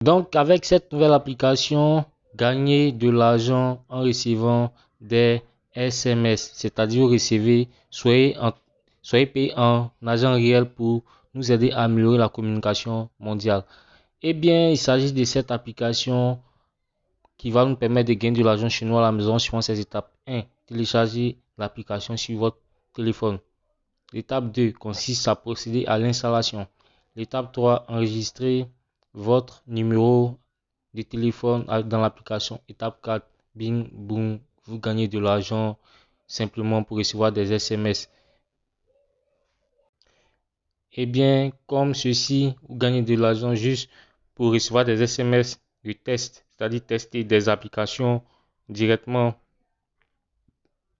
Donc, avec cette nouvelle application, gagnez de l'argent en recevant des SMS, c'est-à-dire vous recevez, soyez payé en argent réel pour nous aider à améliorer la communication mondiale. Eh bien, il s'agit de cette application qui va nous permettre de gagner de l'argent chez nous à la maison suivant ces étapes. 1. Télécharger l'application sur votre téléphone. L'étape 2 consiste à procéder à l'installation. L'étape 3, enregistrer votre numéro de téléphone dans l'application. Étape 4, bing, boum, vous gagnez de l'argent simplement pour recevoir des SMS. Eh bien, comme ceci, vous gagnez de l'argent juste pour recevoir des SMS de test, c'est-à-dire tester des applications directement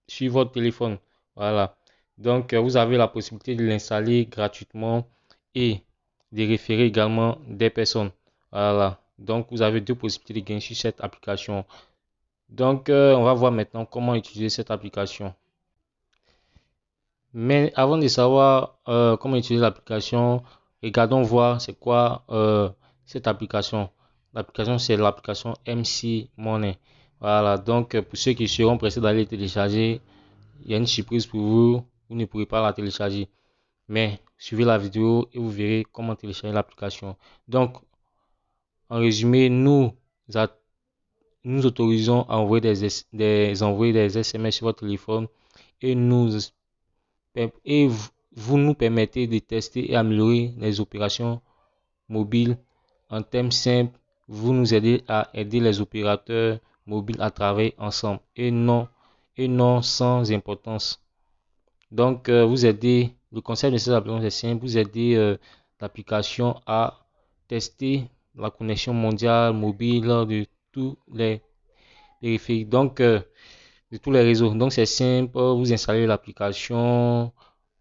sur votre téléphone. Voilà. Donc, vous avez la possibilité de l'installer gratuitement et de référer également des personnes. Voilà. Donc, vous avez deux possibilités de gagner sur cette application. Donc, on va voir maintenant comment utiliser cette application. Mais avant de savoir comment utiliser l'application, regardons voir c'est quoi cette application. L'application, c'est l'application MC Money. Voilà. Donc, pour ceux qui seront pressés d'aller télécharger, il y a une surprise pour vous. Vous ne pourrez pas la télécharger. Mais suivez la vidéo et vous verrez comment télécharger l'application. Donc, en résumé, nous autorisons à envoyer envoyer des SMS sur votre téléphone et, et vous nous permettez de tester et améliorer les opérations mobiles. En termes simples, vous nous aidez à aider les opérateurs mobiles à travailler ensemble et non sans importance. Donc, vous aidez, le concept de cette application, c'est simple, vous aidez l'application à tester la connexion mondiale mobile de tous les périphériques, donc de tous les réseaux. Donc, c'est simple, vous installez l'application,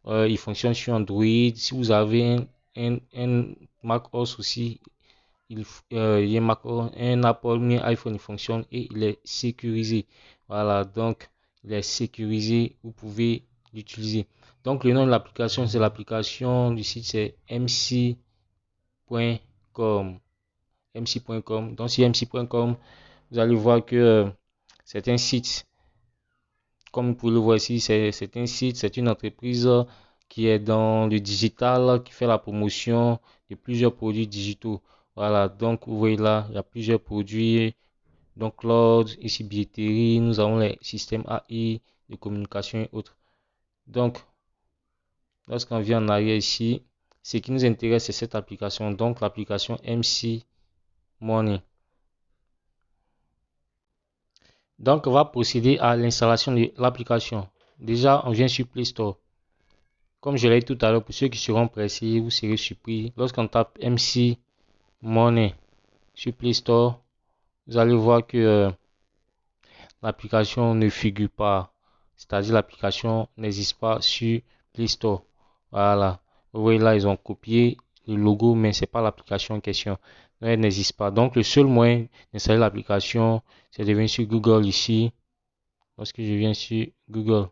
il fonctionne sur Android. Si vous avez un Mac OS aussi, il y a un Apple, un iPhone, il fonctionne et il est sécurisé. Voilà, donc il est sécurisé, vous pouvez l'utiliser. Donc le nom de l'application, c'est l'application du site, c'est mc.com. mc.com. Donc sur mc.com, vous allez voir que c'est un site, comme vous pouvez le voir ici, c'est un site, c'est une entreprise qui est dans le digital, qui fait la promotion de plusieurs produits digitaux. Voilà, donc vous voyez là, il y a plusieurs produits. Donc cloud, ici billetterie, nous avons les systèmes AI de communication et autres. Donc, lorsqu'on vient en arrière ici, ce qui nous intéresse, c'est cette application. Donc, l'application MC Money. Donc, on va procéder à l'installation de l'application. Déjà, on vient sur Play Store. Comme je l'ai dit tout à l'heure, pour ceux qui seront pressés, vous serez surpris. Lorsqu'on tape MC Money sur Play Store, vous allez voir que l'application ne figure pas. C'est-à-dire l'application n'existe pas sur Play Store. Voilà. Vous voyez là, ils ont copié le logo, mais ce n'est pas l'application en question. Donc, elle n'existe pas. Donc, le seul moyen d'installer l'application, c'est de venir sur Google ici. Lorsque je viens sur Google.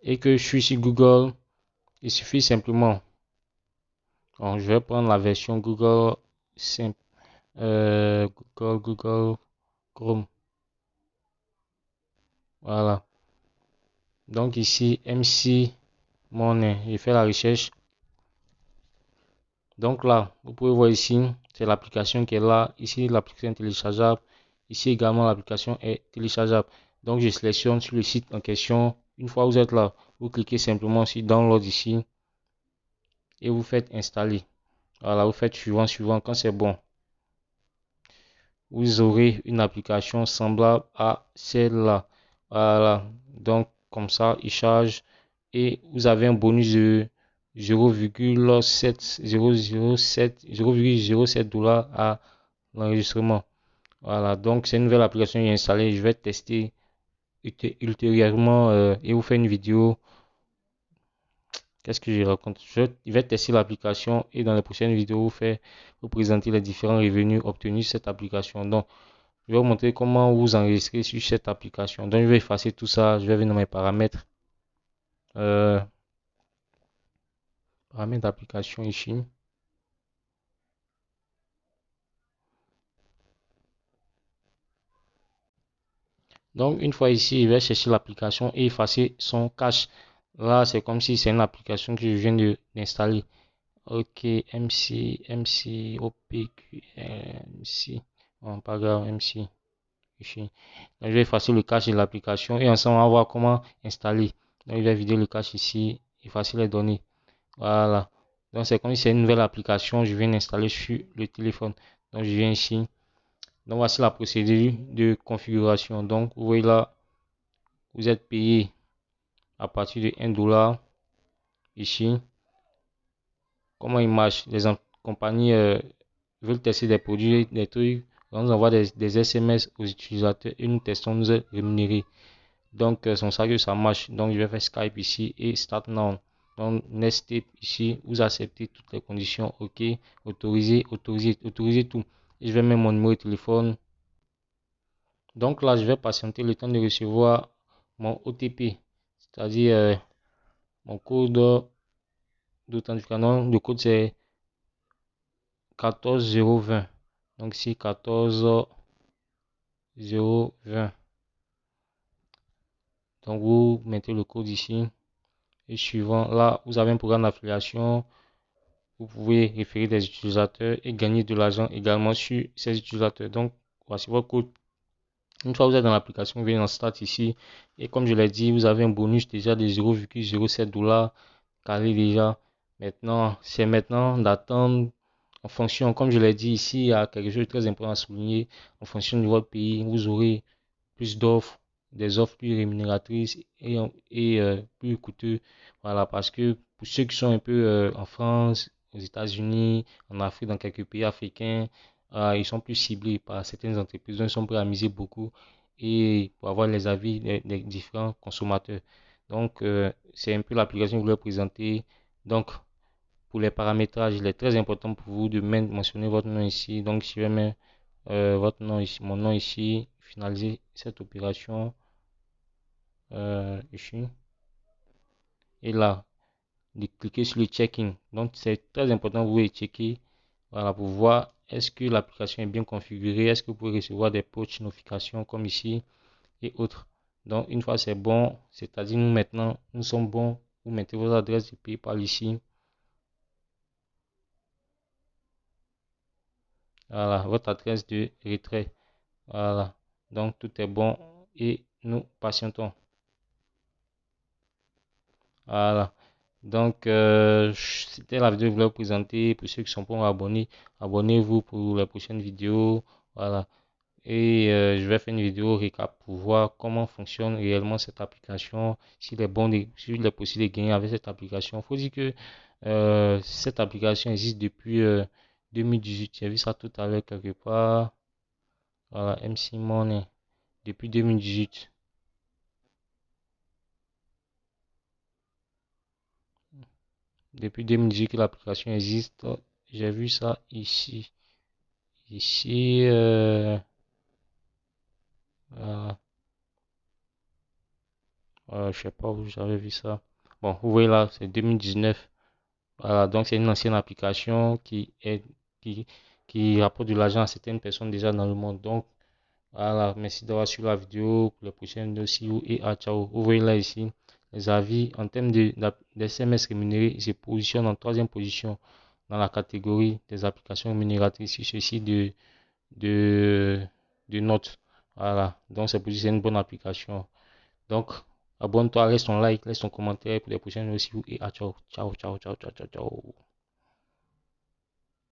Et que je suis sur Google, il suffit simplement. Bon, je vais prendre la version Google simple. Google Chrome. Voilà. Donc ici, MC Money. Je fais la recherche. Donc là, vous pouvez voir ici, c'est l'application qui est là. Ici, l'application est téléchargeable. Ici également, l'application est téléchargeable. Donc, je sélectionne sur le site en question. Une fois que vous êtes là, vous cliquez simplement sur Download ici et vous faites installer. Voilà, vous faites suivant. Quand c'est bon, vous aurez une application semblable à celle-là. Voilà, donc comme ça, il charge et vous avez un bonus de 0,07 $ à l'enregistrement. Voilà, donc c'est une nouvelle application installée. Je vais tester ultérieurement et vous faire une vidéo Qu'est-ce que je raconte? Je vais tester l'application et dans les prochaines vidéos, vous présenter les différents revenus obtenus sur cette application. Donc, je vais vous montrer comment vous enregistrer sur cette application. Donc, je vais effacer tout ça. Je vais venir dans mes paramètres. Euh, paramètres d'application ici. Donc, une fois ici, je vais chercher l'application et effacer son cache. Là, c'est comme si c'est une application que je viens d'installer. Ok, MC, OPQ, MC. Bon, pas grave, MC. Ici. Donc, je vais effacer le cache de l'application et ensemble, on va voir comment installer. Donc, je vais vider le cache ici, effacer les données. Voilà. Donc, c'est comme si c'est une nouvelle application. Je viens d'installer sur le téléphone. Donc, je viens ici. Donc, voici la procédure de configuration. Donc, vous voyez là, vous êtes payé à partir de 1 $ ici. Comment il marche? Les compagnies veulent tester des produits, des trucs. On nous envoie des SMS aux utilisateurs et nous testons, nous rémunérer. Donc, c'est comme ça que ça marche. Donc, je vais faire Skype ici et Start Now. Donc, Next Step ici, vous acceptez toutes les conditions. OK, autoriser, autoriser, autoriser tout. Et je vais mettre mon numéro de téléphone. Donc là, je vais patienter le temps de recevoir mon OTP, c'est-à-dire mon code d'authentification. Le code c'est 14020. Donc ici 14020. Donc vous mettez le code ici. Et suivant, là, vous avez un programme d'affiliation. Vous pouvez référer des utilisateurs et gagner de l'argent également sur ces utilisateurs. Donc, voici votre code. Une fois que vous êtes dans l'application, vous venez en Start ici. Et comme je l'ai dit, vous avez un bonus déjà de 0,07 $ carré déjà. Maintenant, c'est maintenant d'attendre en fonction, comme je l'ai dit ici, il y a quelque chose de très important à souligner. En fonction de votre pays, vous aurez plus d'offres, des offres plus rémunératrices et plus coûteuses. Voilà, parce que pour ceux qui sont un peu en France, aux États-Unis, en Afrique, dans quelques pays africains, ils sont plus ciblés par certaines entreprises. Donc, ils sont prêts à miser beaucoup et pour avoir les avis des différents consommateurs. Donc, c'est un peu l'application que je voulais présenter. Donc, pour les paramétrages, il est très important pour vous de mentionner votre nom ici. Donc, si je mets votre nom ici, mon nom ici, finaliser cette opération ici. Et là, de cliquer sur le check-in. Donc, c'est très important, vous pouvez checker voilà, pour voir est-ce que l'application est bien configurée, est-ce que vous pouvez recevoir des push notifications comme ici et autres. Donc, une fois c'est bon, c'est-à-dire nous maintenant, nous sommes bons, vous mettez vos adresses de PayPal ici. Voilà, votre adresse de retrait. Voilà, donc tout est bon et nous patientons. Voilà, donc c'était la vidéo que je voulais vous présenter. Pour ceux qui sont pas abonnés, abonnez-vous pour les prochaines vidéos. Voilà, et je vais faire une vidéo récap pour voir comment fonctionne réellement cette application, s'il est bon, s'il est possible de gagner avec cette application. Il faut dire que cette application existe depuis 2018. J'ai vu ça tout à l'heure quelque part. Voilà, MC Money, depuis 2018. Depuis 2018 que l'application existe. J'ai vu ça ici. Ici, euh, je sais pas où j'avais vu ça. Bon, vous voyez là, c'est 2019. Voilà, donc c'est une ancienne application qui, qui rapporte de l'argent à certaines personnes déjà dans le monde. Donc, voilà, merci d'avoir suivi la vidéo. Pour les prochaines vidéos, see you et à ciao. Vous voyez là ici, les avis en termes d'SMS rémunérés, ils se positionnent en troisième position dans la catégorie des applications rémunératrices sur ce site de, de notes. Voilà, donc c'est une bonne application. Donc, abonne-toi, laisse ton like, laisse ton commentaire pour les prochaines vidéos et à ciao, ciao, ciao, ciao, ciao, ciao, ciao.